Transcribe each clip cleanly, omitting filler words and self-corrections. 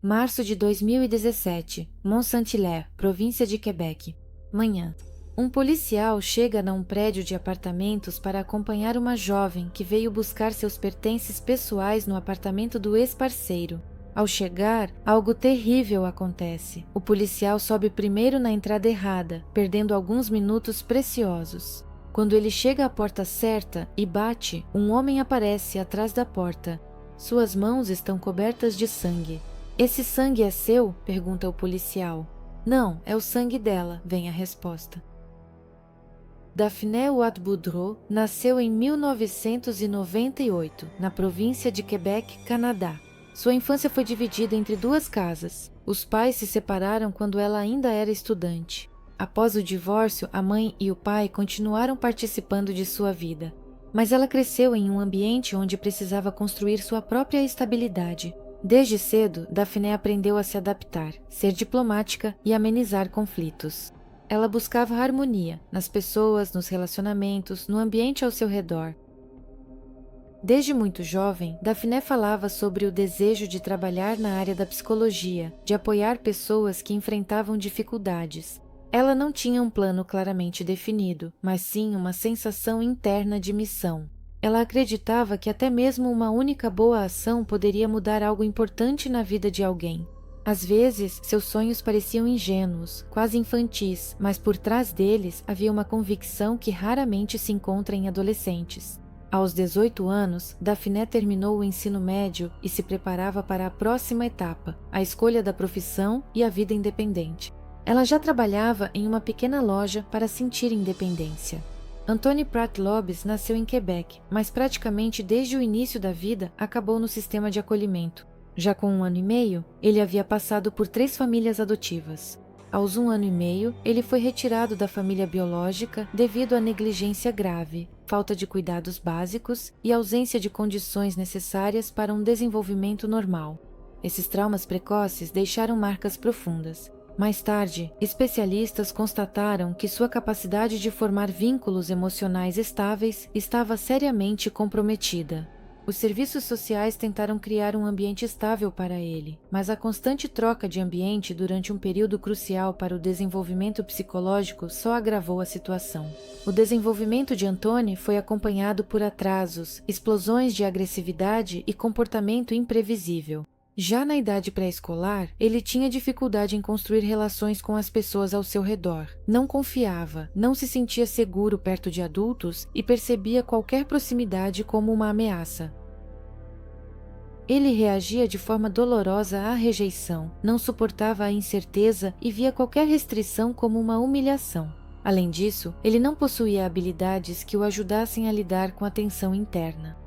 Março de 2017, Mont-Saint-Hilaire, província de Quebec. Manhã. Um policial chega num prédio de apartamentos para acompanhar uma jovem que veio buscar seus pertences pessoais no apartamento do ex-parceiro. Ao chegar, algo terrível acontece. O policial sobe primeiro na entrada errada, perdendo alguns minutos preciosos. Quando ele chega à porta certa e bate, um homem aparece atrás da porta. Suas mãos estão cobertas de sangue. "Esse sangue é seu?" pergunta o policial. "Não, é o sangue dela", vem a resposta. Daphné Watt Boudreau nasceu em 1998, na província de Quebec, Canadá. Sua infância foi dividida entre duas casas. Os pais se separaram quando ela ainda era estudante. Após o divórcio, a mãe e o pai continuaram participando de sua vida. Mas ela cresceu em um ambiente onde precisava construir sua própria estabilidade. Desde cedo, Daphné aprendeu a se adaptar, ser diplomática e amenizar conflitos. Ela buscava harmonia nas pessoas, nos relacionamentos, no ambiente ao seu redor. Desde muito jovem, Daphné falava sobre o desejo de trabalhar na área da psicologia, de apoiar pessoas que enfrentavam dificuldades. Ela não tinha um plano claramente definido, mas sim uma sensação interna de missão. Ela acreditava que até mesmo uma única boa ação poderia mudar algo importante na vida de alguém. Às vezes, seus sonhos pareciam ingênuos, quase infantis, mas por trás deles havia uma convicção que raramente se encontra em adolescentes. Aos 18 anos, Daphné terminou o ensino médio e se preparava para a próxima etapa, a escolha da profissão e a vida independente. Ela já trabalhava em uma pequena loja para sentir independência. Anthony Pratt Lobbes nasceu em Quebec, mas praticamente desde o início da vida acabou no sistema de acolhimento. Já com 1 ano e meio, ele havia passado por 3 famílias adotivas. Aos 1 ano e meio, ele foi retirado da família biológica devido à negligência grave, falta de cuidados básicos e ausência de condições necessárias para um desenvolvimento normal. Esses traumas precoces deixaram marcas profundas. Mais tarde, especialistas constataram que sua capacidade de formar vínculos emocionais estáveis estava seriamente comprometida. Os serviços sociais tentaram criar um ambiente estável para ele, mas a constante troca de ambiente durante um período crucial para o desenvolvimento psicológico só agravou a situação. O desenvolvimento de Anthony foi acompanhado por atrasos, explosões de agressividade e comportamento imprevisível. Já na idade pré-escolar, ele tinha dificuldade em construir relações com as pessoas ao seu redor. Não confiava, não se sentia seguro perto de adultos e percebia qualquer proximidade como uma ameaça. Ele reagia de forma dolorosa à rejeição, não suportava a incerteza e via qualquer restrição como uma humilhação. Além disso, ele não possuía habilidades que o ajudassem a lidar com a tensão interna.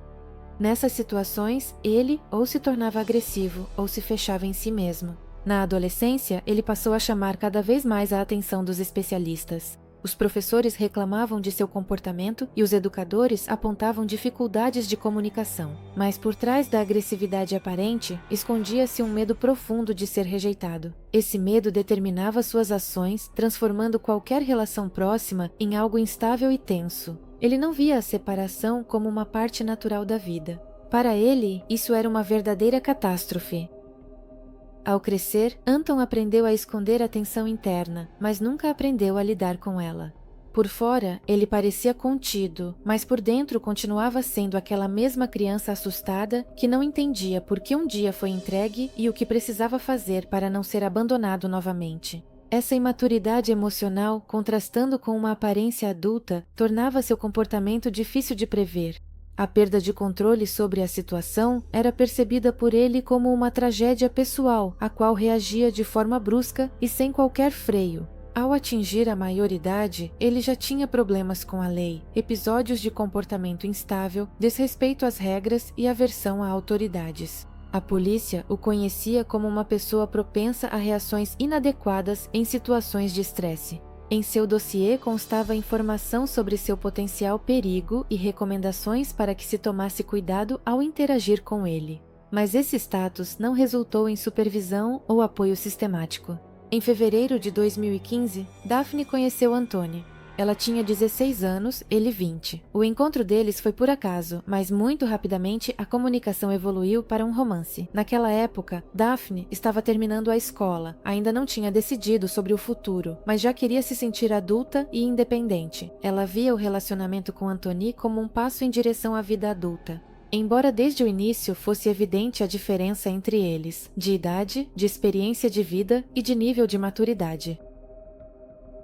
Nessas situações, ele ou se tornava agressivo ou se fechava em si mesmo. Na adolescência, ele passou a chamar cada vez mais a atenção dos especialistas. Os professores reclamavam de seu comportamento e os educadores apontavam dificuldades de comunicação. Mas por trás da agressividade aparente, escondia-se um medo profundo de ser rejeitado. Esse medo determinava suas ações, transformando qualquer relação próxima em algo instável e tenso. Ele não via a separação como uma parte natural da vida. Para ele, isso era uma verdadeira catástrofe. Ao crescer, Anton aprendeu a esconder a tensão interna, mas nunca aprendeu a lidar com ela. Por fora, ele parecia contido, mas por dentro continuava sendo aquela mesma criança assustada que não entendia por que um dia foi entregue e o que precisava fazer para não ser abandonado novamente. Essa imaturidade emocional, contrastando com uma aparência adulta, tornava seu comportamento difícil de prever. A perda de controle sobre a situação era percebida por ele como uma tragédia pessoal, a qual reagia de forma brusca e sem qualquer freio. Ao atingir a maioridade, ele já tinha problemas com a lei, episódios de comportamento instável, desrespeito às regras e aversão a autoridades. A polícia o conhecia como uma pessoa propensa a reações inadequadas em situações de estresse. Em seu dossiê constava informação sobre seu potencial perigo e recomendações para que se tomasse cuidado ao interagir com ele. Mas esse status não resultou em supervisão ou apoio sistemático. Em fevereiro de 2015, Daphne conheceu Anthony. Ela tinha 16 anos, ele 20. O encontro deles foi por acaso, mas muito rapidamente a comunicação evoluiu para um romance. Naquela época, Daphne estava terminando a escola, ainda não tinha decidido sobre o futuro, mas já queria se sentir adulta e independente. Ela via o relacionamento com Anthony como um passo em direção à vida adulta. Embora desde o início fosse evidente a diferença entre eles, de idade, de experiência de vida e de nível de maturidade.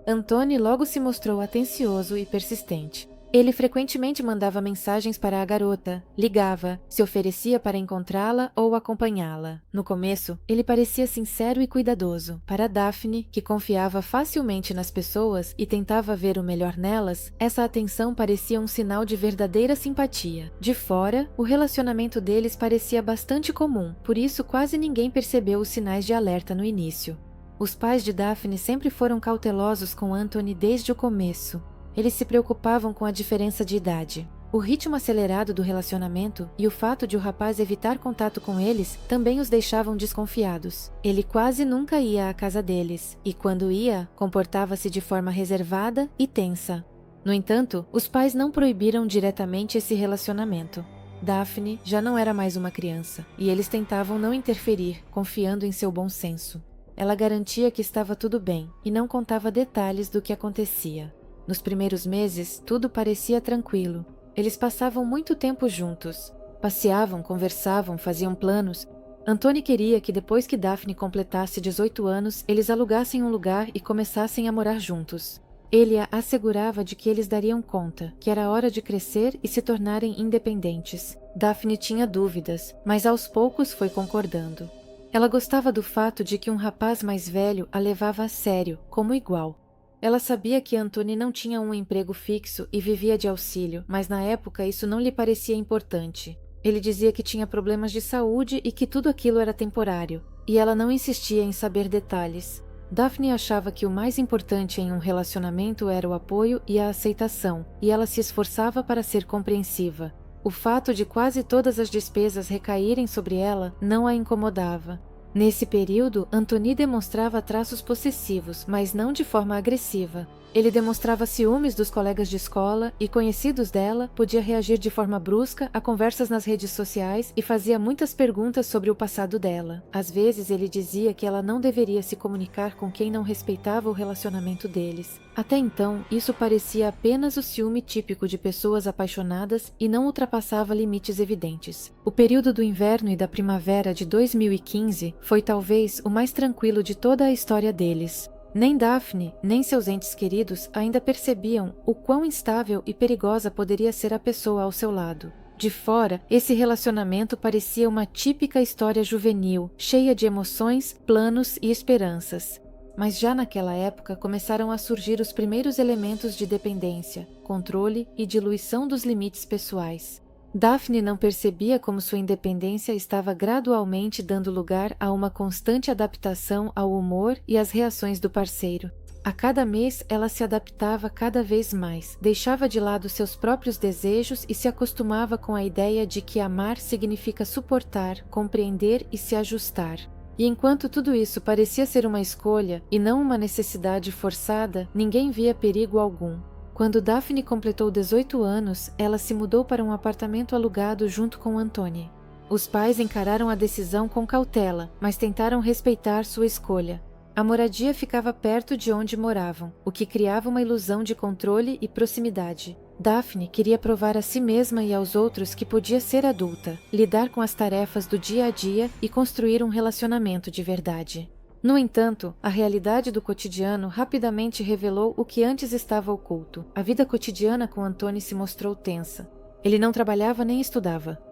Anthony logo se mostrou atencioso e persistente. Ele frequentemente mandava mensagens para a garota, ligava, se oferecia para encontrá-la ou acompanhá-la. No começo, ele parecia sincero e cuidadoso. Para Daphne, que confiava facilmente nas pessoas e tentava ver o melhor nelas, essa atenção parecia um sinal de verdadeira simpatia. De fora, o relacionamento deles parecia bastante comum, por isso quase ninguém percebeu os sinais de alerta no início. Os pais de Daphne sempre foram cautelosos com Anthony desde o começo. Eles se preocupavam com a diferença de idade. O ritmo acelerado do relacionamento e o fato de o rapaz evitar contato com eles também os deixavam desconfiados. Ele quase nunca ia à casa deles, e quando ia, comportava-se de forma reservada e tensa. No entanto, os pais não proibiram diretamente esse relacionamento. Daphne já não era mais uma criança, e eles tentavam não interferir, confiando em seu bom senso. Ela garantia que estava tudo bem e não contava detalhes do que acontecia. Nos primeiros meses, tudo parecia tranquilo. Eles passavam muito tempo juntos. Passeavam, conversavam, faziam planos. Anthony queria que depois que Daphne completasse 18 anos, eles alugassem um lugar e começassem a morar juntos. Ele a assegurava de que eles dariam conta, que era hora de crescer e se tornarem independentes. Daphne tinha dúvidas, mas aos poucos foi concordando. Ela gostava do fato de que um rapaz mais velho a levava a sério, como igual. Ela sabia que Anthony não tinha um emprego fixo e vivia de auxílio, mas na época isso não lhe parecia importante. Ele dizia que tinha problemas de saúde e que tudo aquilo era temporário, e ela não insistia em saber detalhes. Daphne achava que o mais importante em um relacionamento era o apoio e a aceitação, e ela se esforçava para ser compreensiva. O fato de quase todas as despesas recaírem sobre ela não a incomodava. Nesse período, Anthony demonstrava traços possessivos, mas não de forma agressiva. Ele demonstrava ciúmes dos colegas de escola e, conhecidos dela, podia reagir de forma brusca a conversas nas redes sociais e fazia muitas perguntas sobre o passado dela. Às vezes, ele dizia que ela não deveria se comunicar com quem não respeitava o relacionamento deles. Até então, isso parecia apenas o ciúme típico de pessoas apaixonadas e não ultrapassava limites evidentes. O período do inverno e da primavera de 2015 foi talvez o mais tranquilo de toda a história deles. Nem Daphne, nem seus entes queridos ainda percebiam o quão instável e perigosa poderia ser a pessoa ao seu lado. De fora, esse relacionamento parecia uma típica história juvenil, cheia de emoções, planos e esperanças. Mas já naquela época começaram a surgir os primeiros elementos de dependência, controle e diluição dos limites pessoais. Daphne não percebia como sua independência estava gradualmente dando lugar a uma constante adaptação ao humor e às reações do parceiro. A cada mês, ela se adaptava cada vez mais, deixava de lado seus próprios desejos e se acostumava com a ideia de que amar significa suportar, compreender e se ajustar. E enquanto tudo isso parecia ser uma escolha e não uma necessidade forçada, ninguém via perigo algum. Quando Daphne completou 18 anos, ela se mudou para um apartamento alugado junto com Anthony. Os pais encararam a decisão com cautela, mas tentaram respeitar sua escolha. A moradia ficava perto de onde moravam, o que criava uma ilusão de controle e proximidade. Daphne queria provar a si mesma e aos outros que podia ser adulta, lidar com as tarefas do dia a dia e construir um relacionamento de verdade. No entanto, a realidade do cotidiano rapidamente revelou o que antes estava oculto. A vida cotidiana com Anthony se mostrou tensa. Ele não trabalhava nem estudava.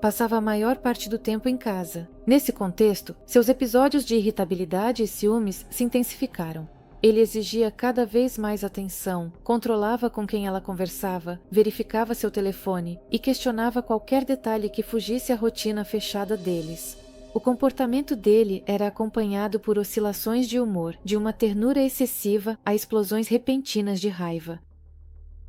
Passava a maior parte do tempo em casa. Nesse contexto, seus episódios de irritabilidade e ciúmes se intensificaram. Ele exigia cada vez mais atenção, controlava com quem ela conversava, verificava seu telefone e questionava qualquer detalhe que fugisse à rotina fechada deles. O comportamento dele era acompanhado por oscilações de humor, de uma ternura excessiva a explosões repentinas de raiva.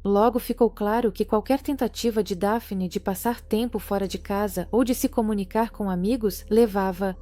Logo ficou claro que qualquer tentativa de Daphne de passar tempo fora de casa ou de se comunicar com amigos levava.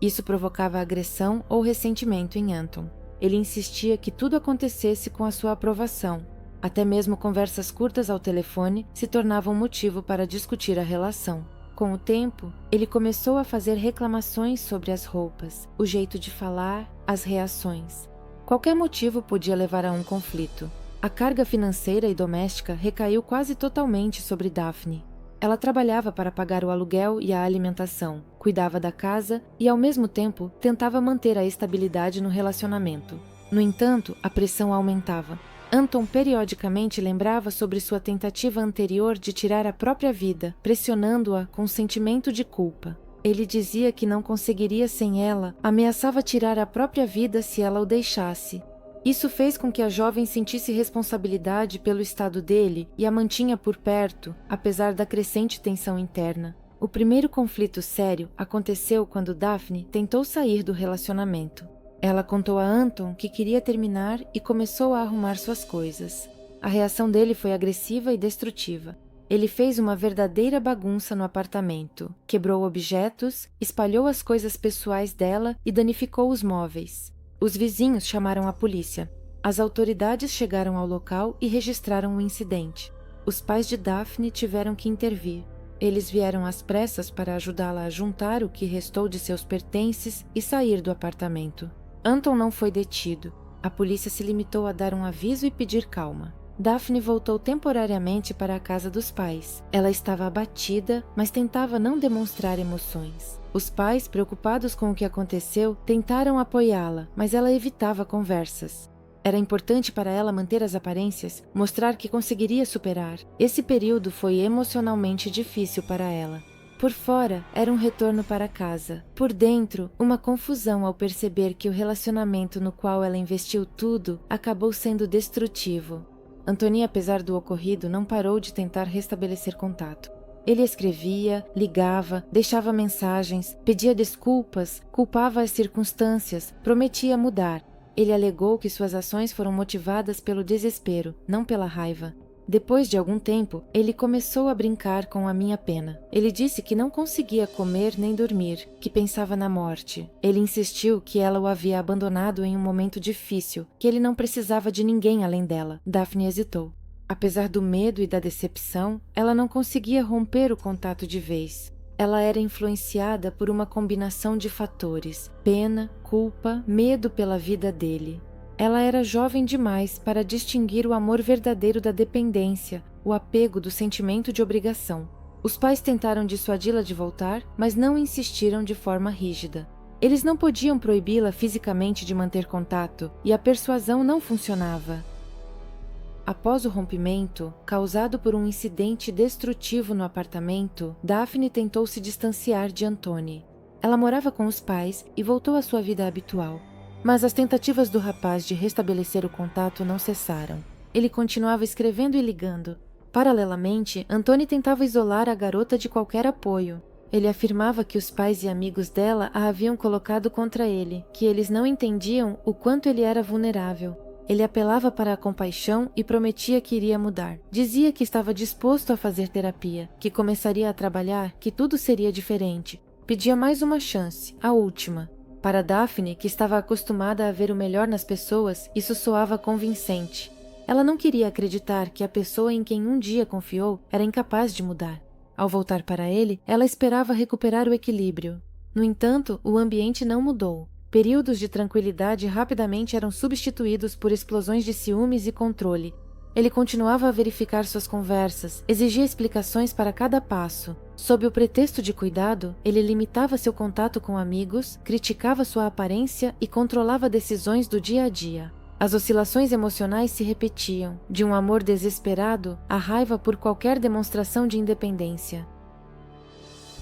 Isso provocava agressão ou ressentimento em Anton. Ele insistia que tudo acontecesse com a sua aprovação. Até mesmo conversas curtas ao telefone se tornavam motivo para discutir a relação. Com o tempo, ele começou a fazer reclamações sobre as roupas, o jeito de falar, as reações. Qualquer motivo podia levar a um conflito. A carga financeira e doméstica recaiu quase totalmente sobre Daphne. Ela trabalhava para pagar o aluguel e a alimentação, cuidava da casa e, ao mesmo tempo, tentava manter a estabilidade no relacionamento. No entanto, a pressão aumentava. Anton periodicamente lembrava sobre sua tentativa anterior de tirar a própria vida, pressionando-a com um sentimento de culpa. Ele dizia que não conseguiria sem ela, ameaçava tirar a própria vida se ela o deixasse. Isso fez com que a jovem sentisse responsabilidade pelo estado dele e a mantinha por perto, apesar da crescente tensão interna. O primeiro conflito sério aconteceu quando Daphne tentou sair do relacionamento. Ela contou a Anton que queria terminar e começou a arrumar suas coisas. A reação dele foi agressiva e destrutiva. Ele fez uma verdadeira bagunça no apartamento, quebrou objetos, espalhou as coisas pessoais dela e danificou os móveis. Os vizinhos chamaram a polícia. As autoridades chegaram ao local e registraram o incidente. Os pais de Daphne tiveram que intervir. Eles vieram às pressas para ajudá-la a juntar o que restou de seus pertences e sair do apartamento. Anton não foi detido. A polícia se limitou a dar um aviso e pedir calma. Daphne voltou temporariamente para a casa dos pais. Ela estava abatida, mas tentava não demonstrar emoções. Os pais, preocupados com o que aconteceu, tentaram apoiá-la, mas ela evitava conversas. Era importante para ela manter as aparências, mostrar que conseguiria superar. Esse período foi emocionalmente difícil para ela. Por fora, era um retorno para casa. Por dentro, uma confusão ao perceber que o relacionamento no qual ela investiu tudo acabou sendo destrutivo. Antony, apesar do ocorrido, não parou de tentar restabelecer contato. Ele escrevia, ligava, deixava mensagens, pedia desculpas, culpava as circunstâncias, prometia mudar. Ele alegou que suas ações foram motivadas pelo desespero, não pela raiva. Depois de algum tempo, ele começou a brincar com a minha pena. Ele disse que não conseguia comer nem dormir, que pensava na morte. Ele insistiu que ela o havia abandonado em um momento difícil, que ele não precisava de ninguém além dela. Daphne hesitou. Apesar do medo e da decepção, ela não conseguia romper o contato de vez. Ela era influenciada por uma combinação de fatores: pena, culpa, medo pela vida dele. Ela era jovem demais para distinguir o amor verdadeiro da dependência, o apego do sentimento de obrigação. Os pais tentaram dissuadi-la de voltar, mas não insistiram de forma rígida. Eles não podiam proibi-la fisicamente de manter contato, e a persuasão não funcionava. Após o rompimento, causado por um incidente destrutivo no apartamento, Daphne tentou se distanciar de Antony. Ela morava com os pais e voltou à sua vida habitual. Mas as tentativas do rapaz de restabelecer o contato não cessaram. Ele continuava escrevendo e ligando. Paralelamente, Antony tentava isolar a garota de qualquer apoio. Ele afirmava que os pais e amigos dela a haviam colocado contra ele, que eles não entendiam o quanto ele era vulnerável. Ele apelava para a compaixão e prometia que iria mudar. Dizia que estava disposto a fazer terapia, que começaria a trabalhar, que tudo seria diferente. Pedia mais uma chance, a última. Para Daphne, que estava acostumada a ver o melhor nas pessoas, isso soava convincente. Ela não queria acreditar que a pessoa em quem um dia confiou era incapaz de mudar. Ao voltar para ele, ela esperava recuperar o equilíbrio. No entanto, o ambiente não mudou. Períodos de tranquilidade rapidamente eram substituídos por explosões de ciúmes e controle. Ele continuava a verificar suas conversas, exigia explicações para cada passo. Sob o pretexto de cuidado, ele limitava seu contato com amigos, criticava sua aparência e controlava decisões do dia a dia. As oscilações emocionais se repetiam, de um amor desesperado à raiva por qualquer demonstração de independência.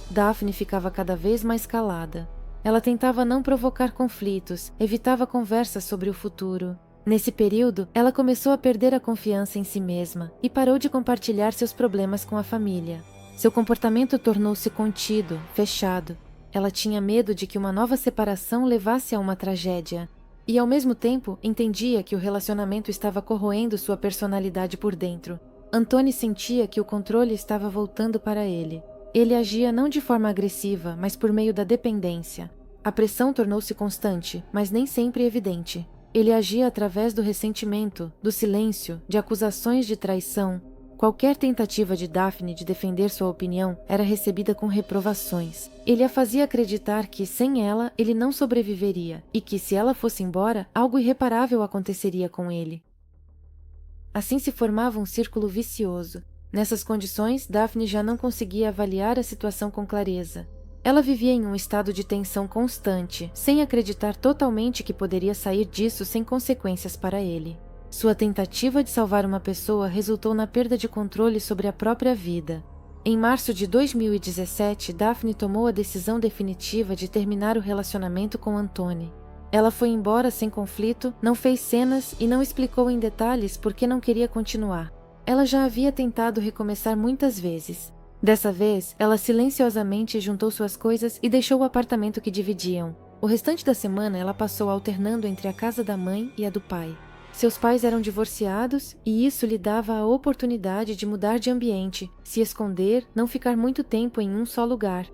Daphne ficava cada vez mais calada. Ela tentava não provocar conflitos, evitava conversas sobre o futuro. Nesse período, ela começou a perder a confiança em si mesma e parou de compartilhar seus problemas com a família. Seu comportamento tornou-se contido, fechado. Ela tinha medo de que uma nova separação levasse a uma tragédia. E, ao mesmo tempo, entendia que o relacionamento estava corroendo sua personalidade por dentro. Antony sentia que o controle estava voltando para ele. Ele agia não de forma agressiva, mas por meio da dependência. A pressão tornou-se constante, mas nem sempre evidente. Ele agia através do ressentimento, do silêncio, de acusações de traição. Qualquer tentativa de Daphne de defender sua opinião era recebida com reprovações. Ele a fazia acreditar que, sem ela, ele não sobreviveria, e que, se ela fosse embora, algo irreparável aconteceria com ele. Assim se formava um círculo vicioso. Nessas condições, Daphne já não conseguia avaliar a situação com clareza. Ela vivia em um estado de tensão constante, sem acreditar totalmente que poderia sair disso sem consequências para ele. Sua tentativa de salvar uma pessoa resultou na perda de controle sobre a própria vida. Em março de 2017, Daphne tomou a decisão definitiva de terminar o relacionamento com Anthony. Ela foi embora sem conflito, não fez cenas e não explicou em detalhes por que não queria continuar. Ela já havia tentado recomeçar muitas vezes. Dessa vez, ela silenciosamente juntou suas coisas e deixou o apartamento que dividiam. O restante da semana ela passou alternando entre a casa da mãe e a do pai. Seus pais eram divorciados e isso lhe dava a oportunidade de mudar de ambiente, se esconder, não ficar muito tempo em um só lugar.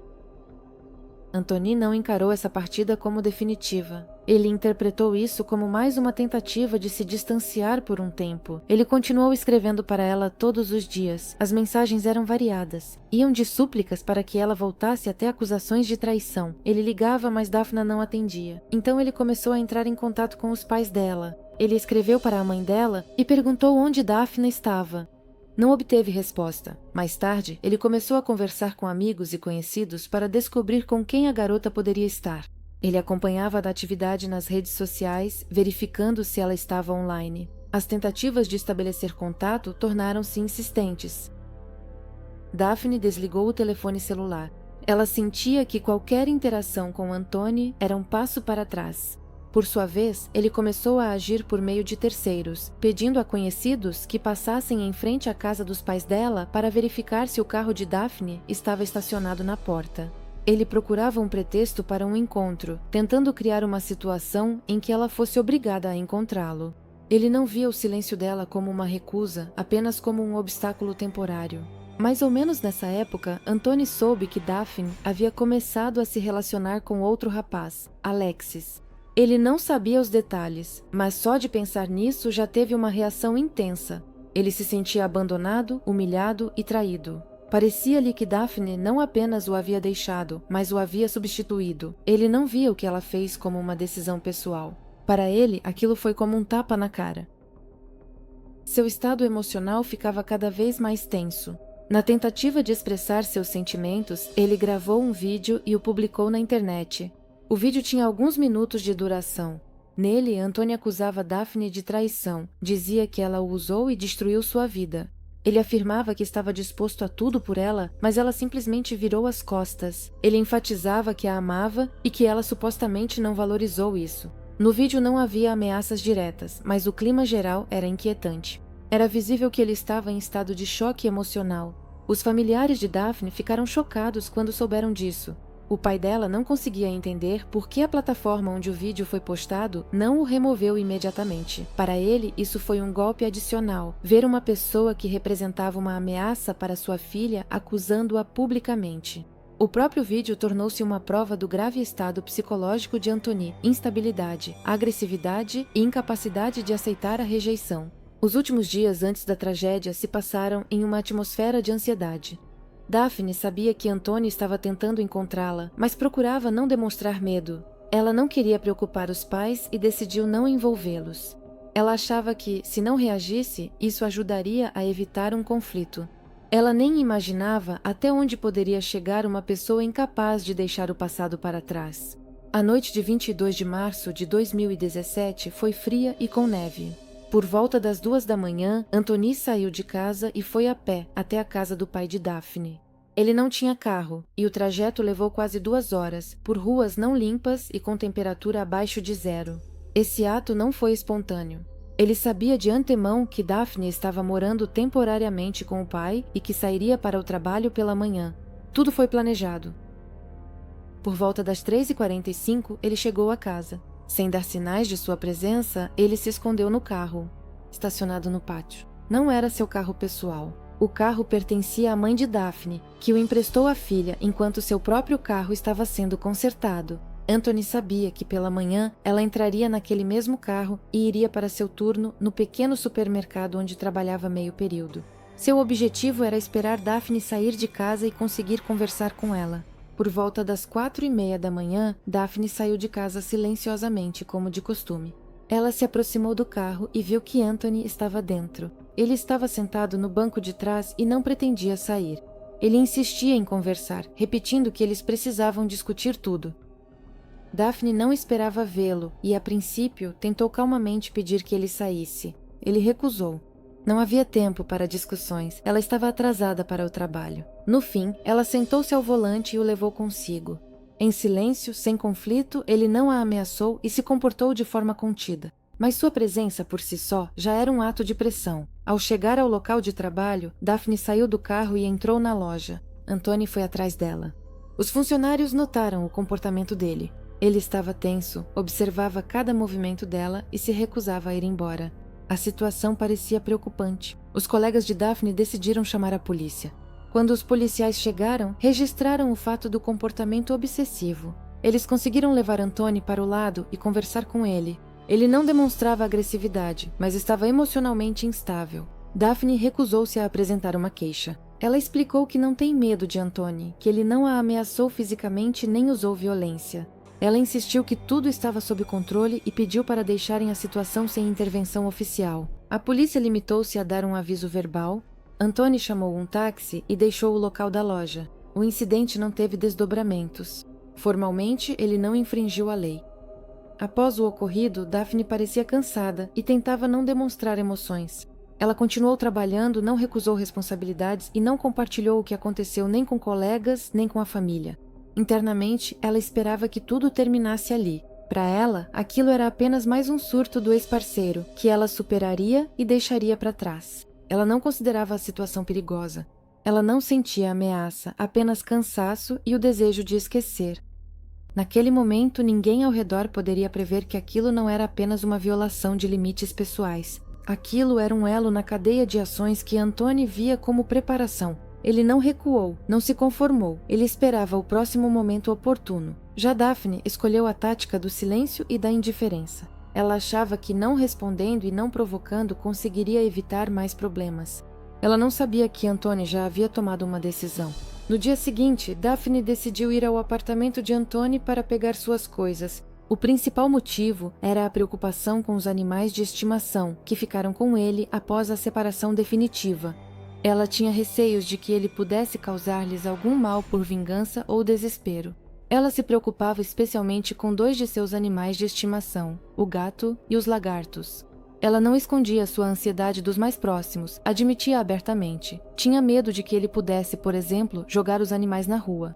Anthony não encarou essa partida como definitiva. Ele interpretou isso como mais uma tentativa de se distanciar por um tempo. Ele continuou escrevendo para ela todos os dias. As mensagens eram variadas. Iam de súplicas para que ela voltasse até acusações de traição. Ele ligava, mas Daphne não atendia. Então ele começou a entrar em contato com os pais dela. Ele escreveu para a mãe dela e perguntou onde Daphne estava. Não obteve resposta. Mais tarde, ele começou a conversar com amigos e conhecidos para descobrir com quem a garota poderia estar. Ele acompanhava a atividade nas redes sociais, verificando se ela estava online. As tentativas de estabelecer contato tornaram-se insistentes. Daphne desligou o telefone celular. Ela sentia que qualquer interação com Anthony era um passo para trás. Por sua vez, ele começou a agir por meio de terceiros, pedindo a conhecidos que passassem em frente à casa dos pais dela para verificar se o carro de Daphne estava estacionado na porta. Ele procurava um pretexto para um encontro, tentando criar uma situação em que ela fosse obrigada a encontrá-lo. Ele não via o silêncio dela como uma recusa, apenas como um obstáculo temporário. Mais ou menos nessa época, Anthony soube que Daphne havia começado a se relacionar com outro rapaz, Alexis. Ele não sabia os detalhes, mas só de pensar nisso já teve uma reação intensa. Ele se sentia abandonado, humilhado e traído. Parecia-lhe que Daphne não apenas o havia deixado, mas o havia substituído. Ele não via o que ela fez como uma decisão pessoal. Para ele, aquilo foi como um tapa na cara. Seu estado emocional ficava cada vez mais tenso. Na tentativa de expressar seus sentimentos, ele gravou um vídeo e o publicou na internet. O vídeo tinha alguns minutos de duração. Nele, Anthony acusava Daphne de traição, dizia que ela o usou e destruiu sua vida. Ele afirmava que estava disposto a tudo por ela, mas ela simplesmente virou as costas. Ele enfatizava que a amava e que ela supostamente não valorizou isso. No vídeo não havia ameaças diretas, mas o clima geral era inquietante. Era visível que ele estava em estado de choque emocional. Os familiares de Daphne ficaram chocados quando souberam disso. O pai dela não conseguia entender por que a plataforma onde o vídeo foi postado não o removeu imediatamente. Para ele, isso foi um golpe adicional, ver uma pessoa que representava uma ameaça para sua filha acusando-a publicamente. O próprio vídeo tornou-se uma prova do grave estado psicológico de Anthony, instabilidade, agressividade e incapacidade de aceitar a rejeição. Os últimos dias antes da tragédia se passaram em uma atmosfera de ansiedade. Daphne sabia que Anthony estava tentando encontrá-la, mas procurava não demonstrar medo. Ela não queria preocupar os pais e decidiu não envolvê-los. Ela achava que, se não reagisse, isso ajudaria a evitar um conflito. Ela nem imaginava até onde poderia chegar uma pessoa incapaz de deixar o passado para trás. A noite de 22 de março de 2017 foi fria e com neve. Por volta das 2 da manhã, Anthony saiu de casa e foi a pé até a casa do pai de Daphne. Ele não tinha carro, e o trajeto levou quase 2 horas, por ruas não limpas e com temperatura abaixo de zero. Esse ato não foi espontâneo. Ele sabia de antemão que Daphne estava morando temporariamente com o pai e que sairia para o trabalho pela manhã. Tudo foi planejado. Por volta das 3h45, ele chegou a casa. Sem dar sinais de sua presença, ele se escondeu no carro, estacionado no pátio. Não era seu carro pessoal. O carro pertencia à mãe de Daphne, que o emprestou à filha enquanto seu próprio carro estava sendo consertado. Anthony sabia que pela manhã ela entraria naquele mesmo carro e iria para seu turno no pequeno supermercado onde trabalhava meio período. Seu objetivo era esperar Daphne sair de casa e conseguir conversar com ela. Por volta das 4:30 da manhã, Daphne saiu de casa silenciosamente, como de costume. Ela se aproximou do carro e viu que Anthony estava dentro. Ele estava sentado no banco de trás e não pretendia sair. Ele insistia em conversar, repetindo que eles precisavam discutir tudo. Daphne não esperava vê-lo e, a princípio, tentou calmamente pedir que ele saísse. Ele recusou. Não havia tempo para discussões, ela estava atrasada para o trabalho. No fim, ela sentou-se ao volante e o levou consigo. Em silêncio, sem conflito, ele não a ameaçou e se comportou de forma contida. Mas sua presença por si só já era um ato de pressão. Ao chegar ao local de trabalho, Daphne saiu do carro e entrou na loja. Anthony foi atrás dela. Os funcionários notaram o comportamento dele. Ele estava tenso, observava cada movimento dela e se recusava a ir embora. A situação parecia preocupante. Os colegas de Daphne decidiram chamar a polícia. Quando os policiais chegaram, registraram o fato do comportamento obsessivo. Eles conseguiram levar Anthony para o lado e conversar com ele. Ele não demonstrava agressividade, mas estava emocionalmente instável. Daphne recusou-se a apresentar uma queixa. Ela explicou que não tem medo de Anthony, que ele não a ameaçou fisicamente nem usou violência. Ela insistiu que tudo estava sob controle e pediu para deixarem a situação sem intervenção oficial. A polícia limitou-se a dar um aviso verbal. Anthony chamou um táxi e deixou o local da loja. O incidente não teve desdobramentos. Formalmente, ele não infringiu a lei. Após o ocorrido, Daphne parecia cansada e tentava não demonstrar emoções. Ela continuou trabalhando, não recusou responsabilidades e não compartilhou o que aconteceu nem com colegas, nem com a família. Internamente, ela esperava que tudo terminasse ali. Para ela, aquilo era apenas mais um surto do ex-parceiro, que ela superaria e deixaria para trás. Ela não considerava a situação perigosa. Ela não sentia ameaça, apenas cansaço e o desejo de esquecer. Naquele momento, ninguém ao redor poderia prever que aquilo não era apenas uma violação de limites pessoais. Aquilo era um elo na cadeia de ações que Anthony via como preparação. Ele não recuou, não se conformou, ele esperava o próximo momento oportuno. Já Daphne escolheu a tática do silêncio e da indiferença. Ela achava que não respondendo e não provocando conseguiria evitar mais problemas. Ela não sabia que Anthony já havia tomado uma decisão. No dia seguinte, Daphne decidiu ir ao apartamento de Anthony para pegar suas coisas. O principal motivo era a preocupação com os animais de estimação que ficaram com ele após a separação definitiva. Ela tinha receios de que ele pudesse causar-lhes algum mal por vingança ou desespero. Ela se preocupava especialmente com 2 de seus animais de estimação, o gato e os lagartos. Ela não escondia sua ansiedade dos mais próximos, admitia abertamente. Tinha medo de que ele pudesse, por exemplo, jogar os animais na rua.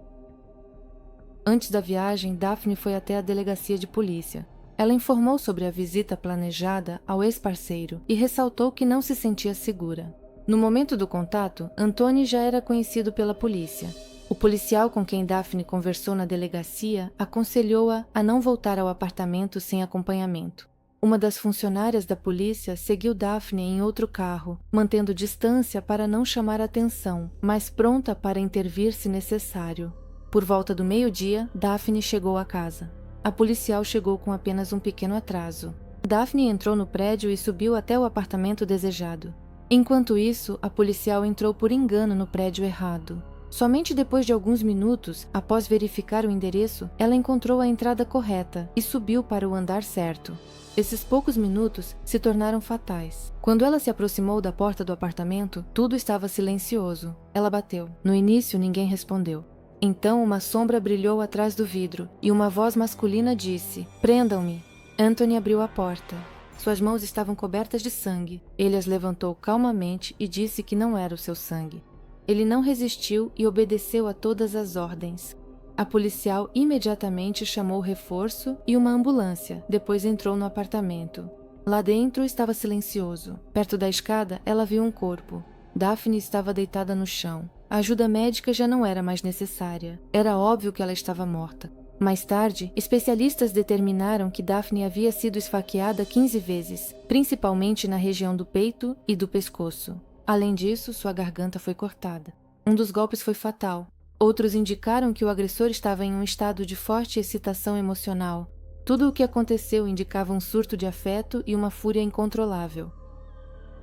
Antes da viagem, Daphne foi até a delegacia de polícia. Ela informou sobre a visita planejada ao ex-parceiro e ressaltou que não se sentia segura. No momento do contato, Anthony já era conhecido pela polícia. O policial com quem Daphne conversou na delegacia aconselhou-a a não voltar ao apartamento sem acompanhamento. Uma das funcionárias da polícia seguiu Daphne em outro carro, mantendo distância para não chamar atenção, mas pronta para intervir se necessário. Por volta do meio-dia, Daphne chegou à casa. A policial chegou com apenas um pequeno atraso. Daphne entrou no prédio e subiu até o apartamento desejado. Enquanto isso, a policial entrou por engano no prédio errado. Somente depois de alguns minutos, após verificar o endereço, ela encontrou a entrada correta e subiu para o andar certo. Esses poucos minutos se tornaram fatais. Quando ela se aproximou da porta do apartamento, tudo estava silencioso. Ela bateu. No início, ninguém respondeu. Então, uma sombra brilhou atrás do vidro e uma voz masculina disse: "Prendam-me." Anthony abriu a porta. Suas mãos estavam cobertas de sangue. Ele as levantou calmamente e disse que não era o seu sangue. Ele não resistiu e obedeceu a todas as ordens. A policial imediatamente chamou reforço e uma ambulância, depois entrou no apartamento. Lá dentro estava silencioso. Perto da escada, ela viu um corpo. Daphne estava deitada no chão. A ajuda médica já não era mais necessária. Era óbvio que ela estava morta. Mais tarde, especialistas determinaram que Daphne havia sido esfaqueada 15 vezes, principalmente na região do peito e do pescoço. Além disso, sua garganta foi cortada. Um dos golpes foi fatal. Outros indicaram que o agressor estava em um estado de forte excitação emocional. Tudo o que aconteceu indicava um surto de afeto e uma fúria incontrolável.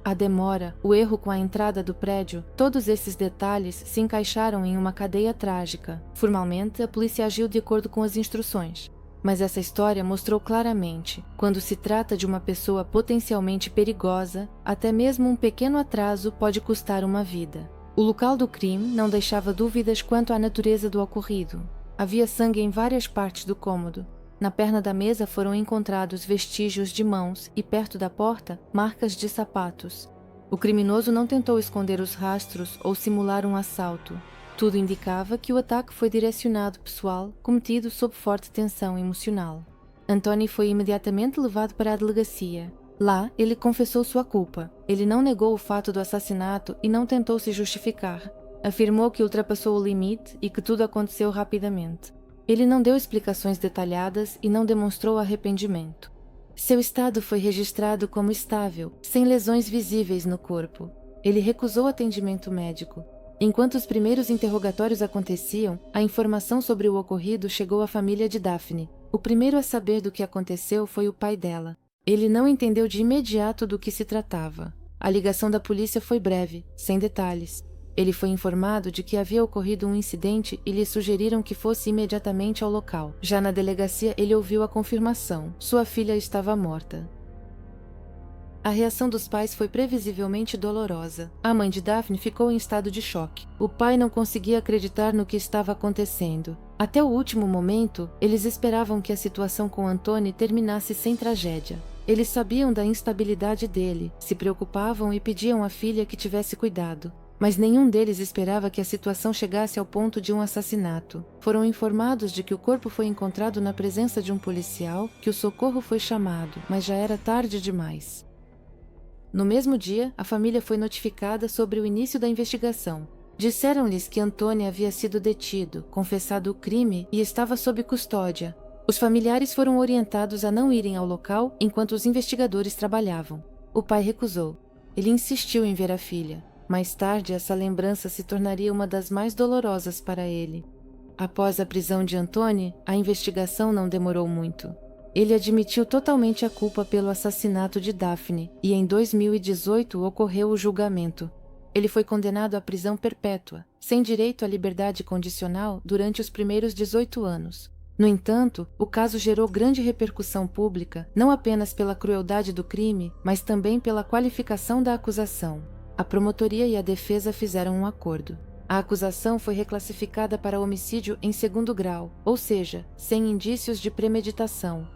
A demora, o erro com a entrada do prédio, todos esses detalhes se encaixaram em uma cadeia trágica. Formalmente, a polícia agiu de acordo com as instruções. Mas essa história mostrou claramente, quando se trata de uma pessoa potencialmente perigosa, até mesmo um pequeno atraso pode custar uma vida. O local do crime não deixava dúvidas quanto à natureza do ocorrido. Havia sangue em várias partes do cômodo. Na perna da mesa foram encontrados vestígios de mãos e, perto da porta, marcas de sapatos. O criminoso não tentou esconder os rastros ou simular um assalto. Tudo indicava que o ataque foi direcionado pessoal, cometido sob forte tensão emocional. Anthony foi imediatamente levado para a delegacia. Lá, ele confessou sua culpa. Ele não negou o fato do assassinato e não tentou se justificar. Afirmou que ultrapassou o limite e que tudo aconteceu rapidamente. Ele não deu explicações detalhadas e não demonstrou arrependimento. Seu estado foi registrado como estável, sem lesões visíveis no corpo. Ele recusou atendimento médico. Enquanto os primeiros interrogatórios aconteciam, a informação sobre o ocorrido chegou à família de Daphne. O primeiro a saber do que aconteceu foi o pai dela. Ele não entendeu de imediato do que se tratava. A ligação da polícia foi breve, sem detalhes. Ele foi informado de que havia ocorrido um incidente e lhe sugeriram que fosse imediatamente ao local. Já na delegacia, ele ouviu a confirmação. Sua filha estava morta. A reação dos pais foi previsivelmente dolorosa. A mãe de Daphne ficou em estado de choque. O pai não conseguia acreditar no que estava acontecendo. Até o último momento, eles esperavam que a situação com Anthony terminasse sem tragédia. Eles sabiam da instabilidade dele, se preocupavam e pediam à filha que tivesse cuidado. Mas nenhum deles esperava que a situação chegasse ao ponto de um assassinato. Foram informados de que o corpo foi encontrado na presença de um policial, que o socorro foi chamado, mas já era tarde demais. No mesmo dia, a família foi notificada sobre o início da investigação. Disseram-lhes que Anthony havia sido detido, confessado o crime e estava sob custódia. Os familiares foram orientados a não irem ao local enquanto os investigadores trabalhavam. O pai recusou. Ele insistiu em ver a filha. Mais tarde, essa lembrança se tornaria uma das mais dolorosas para ele. Após a prisão de Anthony, a investigação não demorou muito. Ele admitiu totalmente a culpa pelo assassinato de Daphne e em 2018 ocorreu o julgamento. Ele foi condenado à prisão perpétua, sem direito à liberdade condicional durante os primeiros 18 anos. No entanto, o caso gerou grande repercussão pública, não apenas pela crueldade do crime, mas também pela qualificação da acusação. A promotoria e a defesa fizeram um acordo. A acusação foi reclassificada para homicídio em segundo grau, ou seja, sem indícios de premeditação.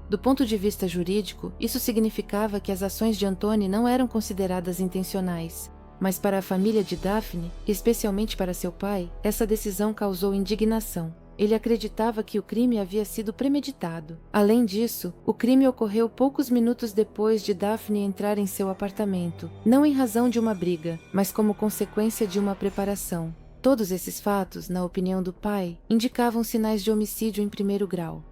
Do ponto de vista jurídico, isso significava que as ações de Anthony não eram consideradas intencionais. Mas para a família de Daphne, especialmente para seu pai, essa decisão causou indignação. Ele acreditava que o crime havia sido premeditado. Além disso, o crime ocorreu poucos minutos depois de Daphne entrar em seu apartamento, não em razão de uma briga, mas como consequência de uma preparação. Todos esses fatos, na opinião do pai, indicavam sinais de homicídio em primeiro grau.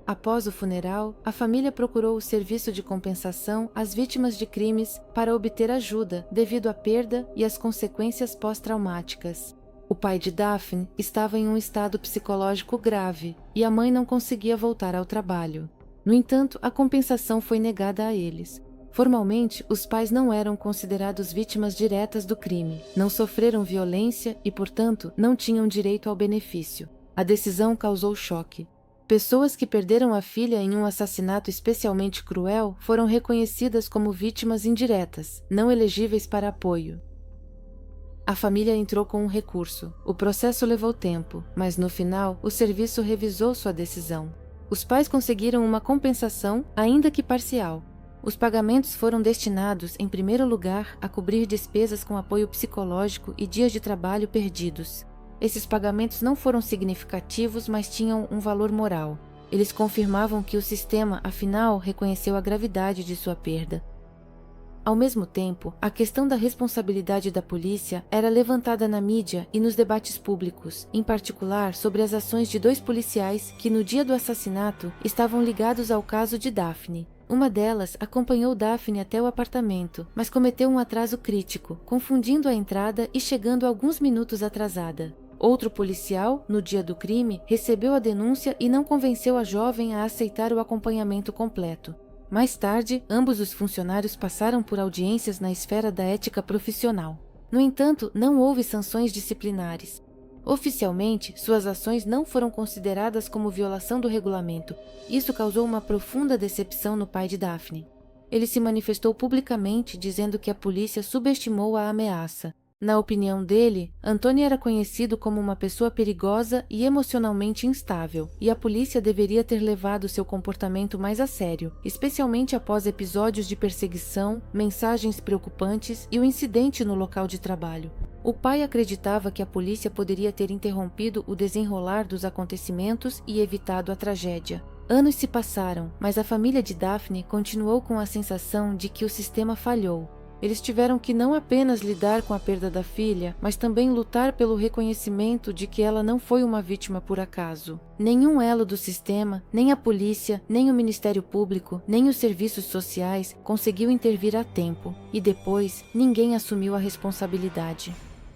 Após o funeral, a família procurou o serviço de compensação às vítimas de crimes para obter ajuda devido à perda e às consequências pós-traumáticas. O pai de Daphne estava em um estado psicológico grave e a mãe não conseguia voltar ao trabalho. No entanto, a compensação foi negada a eles. Formalmente, os pais não eram considerados vítimas diretas do crime, não sofreram violência e, portanto, não tinham direito ao benefício. A decisão causou choque. Pessoas que perderam a filha em um assassinato especialmente cruel foram reconhecidas como vítimas indiretas, não elegíveis para apoio. A família entrou com um recurso. O processo levou tempo, mas no final, o serviço revisou sua decisão. Os pais conseguiram uma compensação, ainda que parcial. Os pagamentos foram destinados, em primeiro lugar, a cobrir despesas com apoio psicológico e dias de trabalho perdidos. Esses pagamentos não foram significativos, mas tinham um valor moral. Eles confirmavam que o sistema, afinal, reconheceu a gravidade de sua perda. Ao mesmo tempo, a questão da responsabilidade da polícia era levantada na mídia e nos debates públicos, em particular sobre as ações de 2 policiais que, no dia do assassinato, estavam ligados ao caso de Daphne. Uma delas acompanhou Daphne até o apartamento, mas cometeu um atraso crítico, confundindo a entrada e chegando alguns minutos atrasada. Outro policial, no dia do crime, recebeu a denúncia e não convenceu a jovem a aceitar o acompanhamento completo. Mais tarde, ambos os funcionários passaram por audiências na esfera da ética profissional. No entanto, não houve sanções disciplinares. Oficialmente, suas ações não foram consideradas como violação do regulamento. Isso causou uma profunda decepção no pai de Daphne. Ele se manifestou publicamente dizendo que a polícia subestimou a ameaça. Na opinião dele, Anthony era conhecido como uma pessoa perigosa e emocionalmente instável, e a polícia deveria ter levado seu comportamento mais a sério, especialmente após episódios de perseguição, mensagens preocupantes e o incidente no local de trabalho. O pai acreditava que a polícia poderia ter interrompido o desenrolar dos acontecimentos e evitado a tragédia. Anos se passaram, mas a família de Daphne continuou com a sensação de que o sistema falhou. Eles tiveram que não apenas lidar com a perda da filha, mas também lutar pelo reconhecimento de que ela não foi uma vítima por acaso. Nenhum elo do sistema, nem a polícia, nem o Ministério Público, nem os serviços sociais conseguiu intervir a tempo, e depois ninguém assumiu a responsabilidade.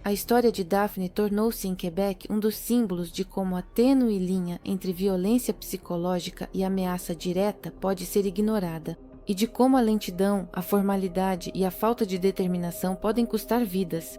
A história de Daphne tornou-se em Quebec um dos símbolos de como a tênue linha entre violência psicológica e ameaça direta pode ser ignorada, e de como a lentidão, a formalidade e a falta de determinação podem custar vidas,